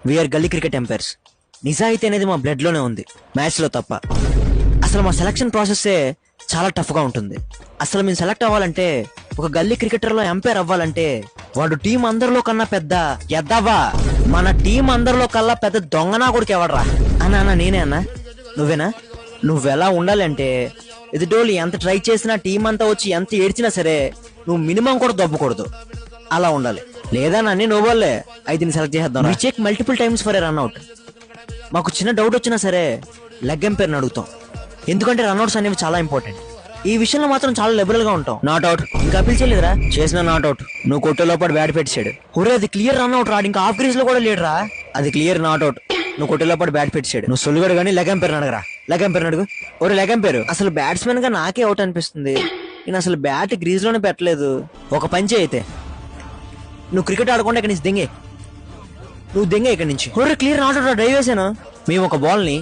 We are గల్లీ cricket empires. నిజాయితీ అనేది మా బ్లడ్ లోనే ఉంది, మ్యాచ్ లో తప్ప. అసలు మా సెలక్షన్ ప్రాసెస్ చాలా టఫ్ గా ఉంటుంది. అసలు మేము సెలెక్ట్ అవ్వాలంటే, ఒక గల్లీ క్రికెటర్ లో ఎంపైర్ అవ్వాలంటే వాడు టీం అందరిలో కన్నా పెద్ద ఎద్దవా, మన టీం అందరిలో కల్లా పెద్ద దొంగనా కొడుకు ఎవడరా అన్నా. నేనే అన్నా, నువ్వేనా? నువ్వెలా ఉండాలంటే, ఎదుటోళ్ళు ఎంత ట్రై చేసినా, టీం అంతా వచ్చి ఎంత ఏడ్చినా సరే నువ్వు మినిమం కూడా దొబ్బకూడదు, అలా ఉండాలి. లేదా నన్ను నోబాల్లే అయితే సెలెక్ట్ చేద్దాం. We check multiple times for a run out. మాకు చిన్న డౌట్ వచ్చినా సరే లెగ్ ఎంపైర్ని అడుగుతాం, ఎందుకంటే రన్అట్స్ అనేవి చాలా ఇంపార్టెంట్. ఈ విషయంలో మాత్రం చాలా లిబరల్ గా ఉంటాం. నాట్ అవుట్ ఇంకా అప్పీల్ చేయలేదురా? చేసిన నాట్ అవుట్. నువ్వు కొట్టేలో పాటు బ్యాట్ పెట్టాడు. ఒరే అది క్లియర్ రన్అట్ రా, ఇంకా హాఫ్ గ్రీజ్ లో కూడా లేడురా. అది క్లియర్ నాట్ అవుట్. నువ్వు కొట్టేలో పాటు బ్యాట్ పెట్టాడు. నువ్వు సొల్లుగడు కానీ లెగ్ ఎంపైర్ అడగరా. లెగ్ ఎంపైర్ అడుగు. ఒరే లెగ్ ఎంపైర్, అసలు బ్యాట్స్మెన్ గా నాకే అవుట్ అనిపిస్తుంది. నేను అసలు బ్యాట్ గ్రీజ్ లోనే పెట్టలేదు. ఒక పంచే అయితే నువ్వు క్రికెట్ ఆడకుండా ఇక్కడి నుంచి దింగే. నువ్వు దింగే ఇక్కడి నుంచి. ఒరే క్లియర్ నాట్ అవుట్ డ్రైవ్ వేసాను. మేము ఒక బాల్ ని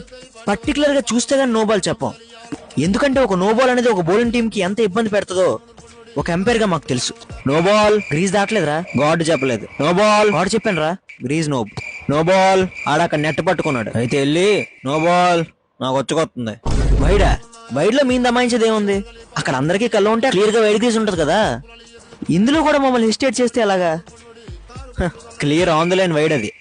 పర్టికులర్ గా చూస్తే గానీ నో బాల్ చెప్పాం, ఎందుకంటే ఒక నో బాల్ అనేది ఒక బౌలింగ్ టీమ్ కి ఎంత ఇబ్బంది పెడుతుందో ఒక ఎంపైర్ గా మాకు తెలుసు. నో బాల్ గ్రీజ్ దాటలేదురా, గాడ్ చెప్పలేదు. నో బాల్ గాడ్ చెప్పాను రా, గ్రీజ్ నో. నో బాల్ ఆడక్కడ నెట్ పట్టుకున్నాడు, అయితే వెళ్ళి నో బాల్ నాకు వచ్చుకొస్తుంది. వైడా? వైడ్ లో మీన్ దమాయించేది ఏముంది? అక్కడ అందరికీ కళ్ళు ఉంటే క్లియర్ గా వైడ్ గ్రీజ్ ఉంటది కదా. ఇందులో కూడా మమ్మల్ని హిస్టేట్ చేస్తే ఎలాగా? Clear on the line wide అది.